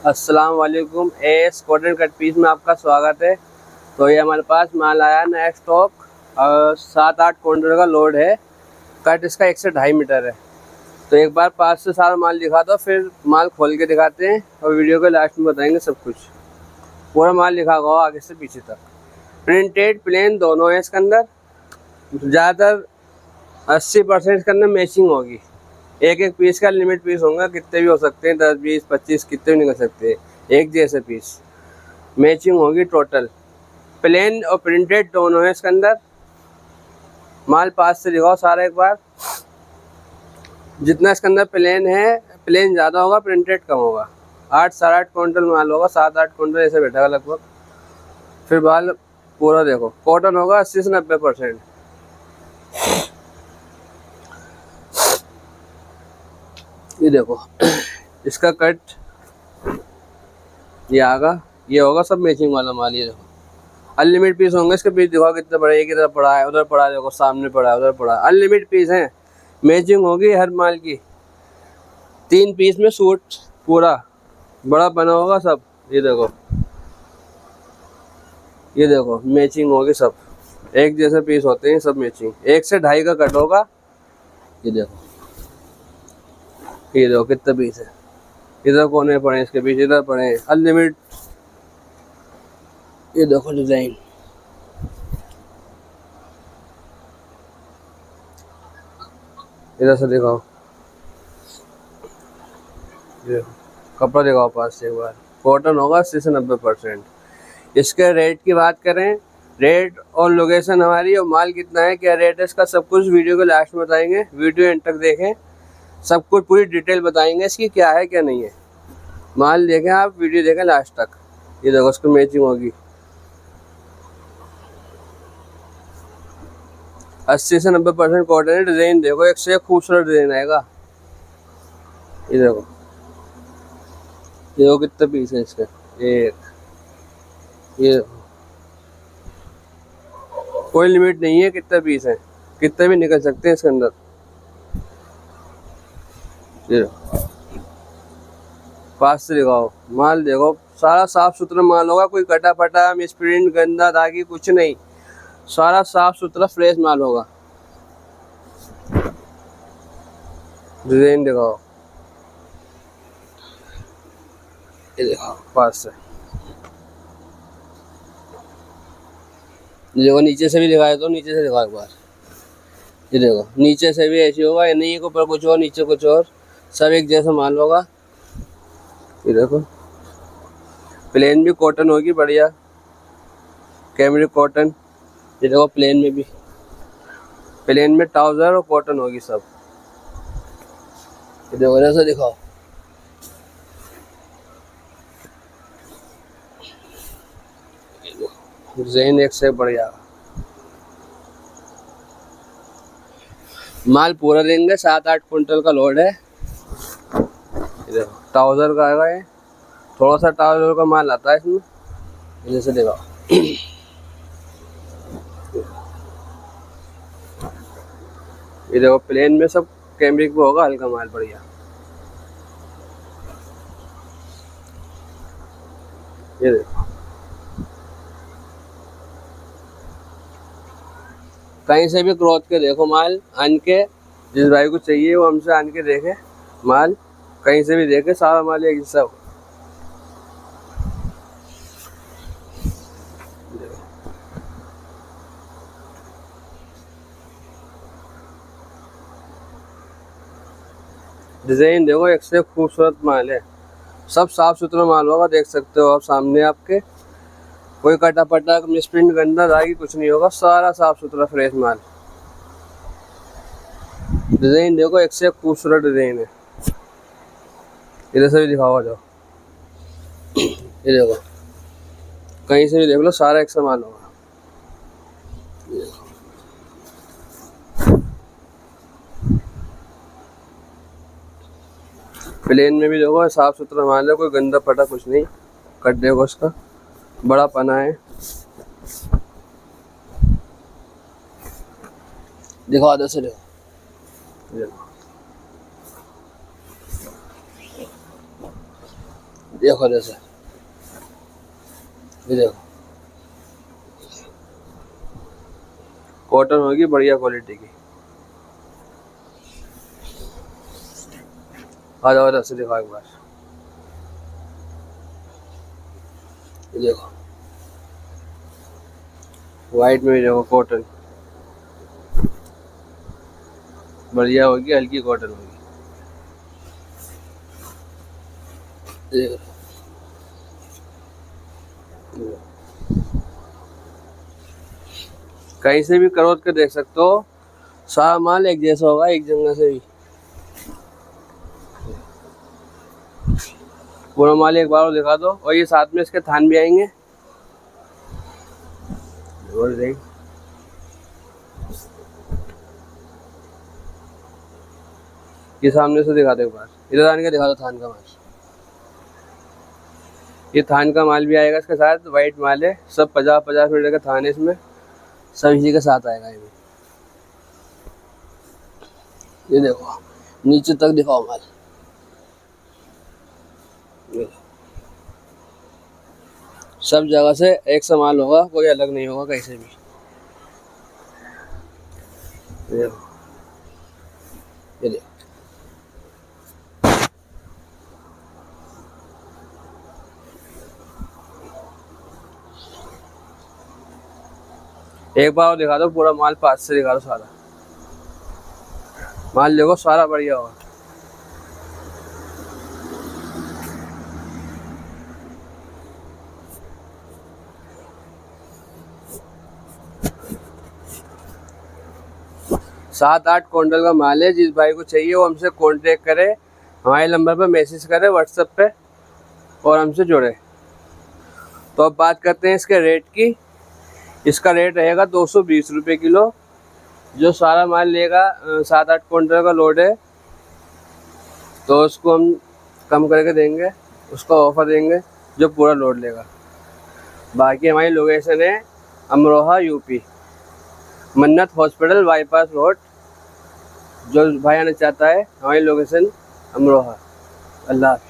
अस्सलाम वालेकुम। S cotton cut piece में आपका स्वागत है। तो ये हमारे पास माल आया नया स्टॉक, 7-8 क्विंटल का लोड है। कट इसका 1 से 2.5 मीटर है। तो एक बार पास से सारा माल दिखा दो, फिर माल खोल के दिखाते हैं और वीडियो के लास्ट में बताएंगे सब कुछ। पूरा माल दिखा होगा आगे से पीछे तक। प्रिंटेड प्लेन दोनों है इसके अंदर। ज़्यादातर 80% इसके अंदर मैचिंग होगी। एक एक पीस का लिमिट पीस होगा, कितने भी हो सकते हैं, 10 20 25 कितने भी निकल सकते हैं। एक जैसे पीस मैचिंग होगी टोटल। प्लेन और प्रिंटेड दोनों है इसके अंदर। माल पास से दिखाओ सारा एक बार। जितना इसके अंदर प्लेन है, प्लेन ज़्यादा होगा, प्रिंटेड कम होगा। 8-8.5 क्विंटल माल होगा, 7-8 क्विंटल ऐसे बैठेगा लगभग। फिर माल पूरा देखो, कॉटन होगा 80 से 90%। ये देखो इसका कट ये आगा, ये होगा सब मैचिंग वाला माल। ये देखो अनलिमिटेड पीस होंगे इसके। पीस दिखाओ कितने बड़े, एक इधर पड़ा है, उधर पड़ा है, देखो सामने पड़ा है, उधर पड़ा है। अनलिमिटेड पीस है, मैचिंग होगी हर माल की। 3 पीस में सूट पूरा बड़ा बना होगा सब। ये देखो, ये देखो मैचिंग होगी सब। एक जैसे पीस होते हैं सब मैचिंग। 1 से 2.5 का कट होगा। ये देखो, ये देखो कितने पीस है। इधर कोने पड़े इसके पीछे, इधर पड़े अनलिमिटेड। ये देखो डिजाइन, इधर से दिखाओ। देखो कपड़ा दिखाओ पास से एक बार। कॉटन होगा 80 से 90%। इसके रेट की बात करें, रेट और लोकेशन हमारी और माल कितना है, क्या रेट है इसका, सब कुछ वीडियो के लास्ट में बताएंगे। वीडियो एंड तक देखें, सब कुछ पूरी डिटेल बताएंगे इसकी, क्या है क्या नहीं है। माल देखें आप, वीडियो देखें लास्ट तक। ये देखो उसकी मैचिंग होगी। 80 से 90% कॉटन है। डिज़ाइन देखो, एक से एक खूबसूरत डिज़ाइन आएगा। ये देखो, ये देखो कितने पीस है इसके। एक, ये कोई लिमिट नहीं है कितने पीस है, कितने भी निकल सकते हैं इसके अंदर। ये पास से दिखाओ माल, देखो सारा साफ सुथरा माल होगा। कोई कटा फटा मिसप्रिंट गंदा दागी कुछ नहीं, सारा साफ सुथरा फ्रेश माल होगा। डिजाइन दिखाओ, ये दिखाओ पास से। देखो नीचे से भी दिखाए तो, नीचे से दिखाओ एक बार। ये देखो नीचे से भी ऐसी होगा, ये नहीं ऊपर कुछ और नीचे कुछ और, सब एक जैसा माल होगा। ये देखो प्लेन भी कॉटन होगी बढ़िया, कैमरिक कॉटन। ये देखो प्लेन में भी, प्लेन में ट्राउजर और कॉटन होगी सब। ये देखो ऐसा दिखाओ। डिजाइन एक से बढ़िया। माल पूरा देंगे, 7-8 क्विंटल का लोड है। ये देखो ट्राउजर का आएगा, ये थोड़ा सा ट्राउजर का माल आता है इसमें। जैसे दिखाओ, ये देखो प्लेन में सब कैमरिक में होगा, हल्का माल बढ़िया। ये देखो कहीं से भी क्रोच के देखो माल आन के, जिस भाई को चाहिए वो हमसे आन के देखे माल, कहीं से भी देखे, सारा माल एक जैसा हो। डिजाइन देखो, एक से खूबसूरत माल है। सब साफ सुथरा माल होगा, देख सकते हो आप सामने आपके। कोई कटा पटा मिसप्रिंट गंदा दागी कुछ नहीं होगा, सारा साफ सुथरा फ्रेश माल। डिजाइन देखो, एक से एक खूबसूरत डिजाइन है। इधर से भी दिखाओ जाओ। ये देखो कहीं से भी देख लो, सारा एक समान होगा। प्लेन में भी देखो साफ सुथरा माल है, कोई गंदा पटा कुछ नहीं। कट देखो उसका, बड़ा पना है। देखो आधा से देखो, देखो जैसे ये देखो, कॉटन होगी बढ़िया क्वालिटी की। आ जाओ ऐसे दिखाओ एक बार, ये देखो वाइट में भी देखो कॉटन बढ़िया होगी, हल्की कॉटन होगी। देखो कहीं से भी करवट के देख सकते हो, सारा माल एक जैसा होगा, एक जगह से भी। पूरा माल एक बार और दिखा दो। और ये साथ में इसके थान भी आएंगे। और देख ये सामने से दिखा दो एक बार, इधर आने के दिखा दो थान का माल। ये थान का माल भी आएगा इसके साथ, वाइट माल है, सब 50-50 मीटर का थान है इसमें, सब इसी के साथ आएगा। ये देखो नीचे तक दिखाओ माल, सब जगह से एक सा माल होगा, कोई अलग नहीं होगा कहीं से भी। ये देखो, ये देखो एक बार और दिखा दो पूरा माल, पास से दिखा दो सारा माल, देखो सारा बढ़िया होगा। सात आठ क्विंटल का माल है। जिस भाई को चाहिए वो हमसे कांटेक्ट करे, हमारे नंबर पर मैसेज करे व्हाट्सएप पे और हमसे जुड़े। तो अब बात करते हैं इसके रेट की। इसका रेट रहेगा 220 रुपये किलो। जो सारा माल लेगा 7-8 क्विंटल का लोड है तो उसको हम कम करके देंगे, उसका ऑफर देंगे जो पूरा लोड लेगा। बाकी हमारी लोकेशन है अमरोहा यूपी, मन्नत हॉस्पिटल बाईपास रोड। जो भाई आना चाहता है हमारी लोकेशन अमरोहा। अल्लाह हाफ़िज़।